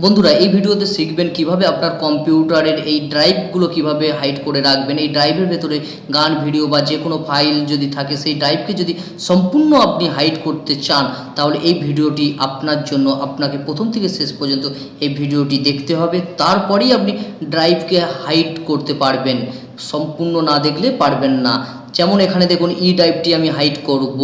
বন্ধুরা এই ভিডিওতে শিখবেন কিভাবে আপনার কম্পিউটারের এই ড্রাইভগুলো কিভাবে হাইড করে রাখবেন। এই ড্রাইভের ভেতরে গান, ভিডিও বা যে কোনো ফাইল যদি থাকে সেই ড্রাইভকে যদি সম্পূর্ণ আপনি হাইড করতে চান তাহলে এই ভিডিওটি আপনার জন্য। আপনাকে প্রথম থেকে শেষ পর্যন্ত এই ভিডিওটি দেখতে হবে, তারপরেই আপনি ড্রাইভকে হাইড করতে পারবেন। সম্পূর্ণ না দেখলে পারবেন না। যেমন এখানে দেখুন ই ড্রাইভটি আমি হাইড করব,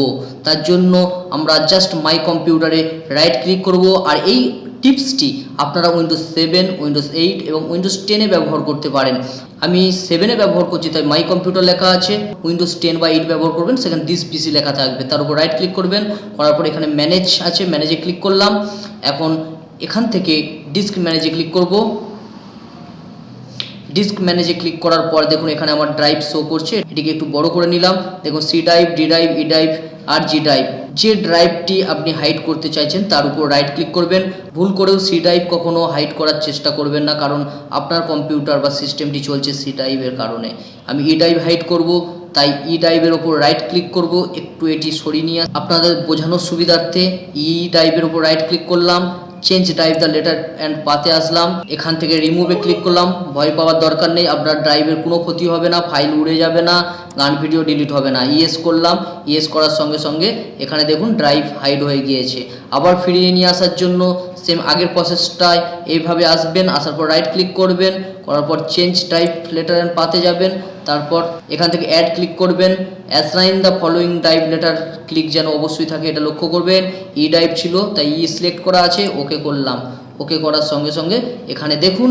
তার জন্য আমরা জাস্ট মাই কম্পিউটারে রাইট ক্লিক করব। আর এই টিপসটি আপনারা উইন্ডোজ 7, উইন্ডোজ 8 এবং উইন্ডোজ 10-এ ব্যবহার করতে পারেন। আমি 7-এ ব্যবহার করছি তাই মাই কম্পিউটার লেখা আছে। উইন্ডোজ 10 বা 8 ব্যবহার করবেন সেখানে দিস পিসি লেখা থাকবে, তার উপর রাইট ক্লিক করবেন। করার পর এখানে ম্যানেজ আছে, ম্যানেজে ক্লিক করলাম। এখন এখান থেকে ডিস্ক ম্যানেজে ক্লিক করব। ডিস্ক ম্যানেজে ক্লিক করার পর দেখুন এখানে আমার ড্রাইভ শো করছে, এটিকে একটু বড় করে নিলাম। দেখুন C drive, D drive, E drive আর জি ড্রাইভ। যে ড্রাইভটি আপনি হাইড করতে চাইছেন তার উপর রাইট ক্লিক করবেন। ভুল করেও সি ড্রাইভ কখনো হাইড করার চেষ্টা করবেন না, কারণ আপনার কম্পিউটার বা সিস্টেমটি চলছে সি ড্রাইভের কারণে। আমি ই ড্রাইভ হাইড করব, তাই ই ড্রাইভের ওপর রাইট ক্লিক করব। একটু এটি সরিয়ে নিয়ে আপনাদের বোঝানোর সুবিধার্থে ই ড্রাইভের ওপর রাইট ক্লিক করলাম। Change drive the letter and পাতে আসলাম। এখান থেকে রিমুভে ক্লিক করলাম। ভয় পাওয়ার দরকার নেই, আপনার ড্রাইভের কোনো ক্ষতি হবে না, ফাইল উড়ে যাবে না, গান ভিডিও ডিলিট হবে না। ইয়েস করলাম। ইয়েস করার সঙ্গে সঙ্গে এখানে দেখুন ড্রাইভ হাইড হয়ে গিয়েছে। আবার ফিরিয়ে নিয়ে আসার জন্য সেম আগের প্রসেসটায় এইভাবে আসবেন। আসার পর রাইট ক্লিক করবেন, করার পর চেঞ্জ ড্রাইভ লেটার অ্যান্ড পাতে যাবেন। তারপর এখান থেকে অ্যাড ক্লিক করবেন। Assign the following drive letter click যেন অবশ্যই থাকে, এটা লক্ষ্য করবেন। ই ড্রাইভ ছিল তাই ই সিলেক্ট করা আছে, ওকে করলাম। ওকে করার সঙ্গে সঙ্গে এখানে দেখুন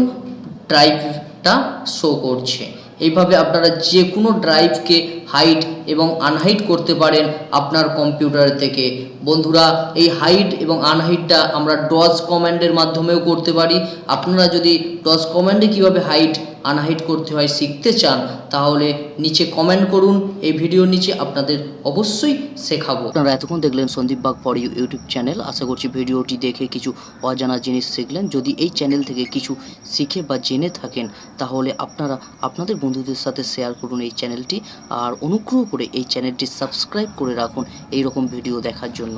ড্রাইভটা শো করছে। এইভাবে আপনারা যে কোনো ড্রাইভকে হাইড এবং আনহাইড করতে পারেন আপনার কম্পিউটার থেকে। বন্ধুরা এই হাইড এবং আনহাইডটা আমরা ডজ কমান্ডের মাধ্যমেও করতে পারি। আপনারা যদি ডজ কমান্ডে কীভাবে হাইড আনহাইড করতে হয় শিখতে চান তাহলে নিচে কমেন্ট করুন, এই ভিডিওর নিচে আপনাদের অবশ্যই শেখাবো। আপনারা এতক্ষণ দেখলেন Sandip Bag for you YouTube channel. আশা করছি ভিডিওটি দেখে কিছু অজানা জিনিস শিখলেন। যদি এই চ্যানেল থেকে কিছু শিখে বা জেনে থাকেন তাহলে আপনারা আপনাদের বন্ধুদের সাথে শেয়ার করুন এই চ্যানেলটি, আর অনুগ্রহ করে এই চ্যানেলটি সাবস্ক্রাইব করে রাখুন এই রকম ভিডিও দেখার জন্য।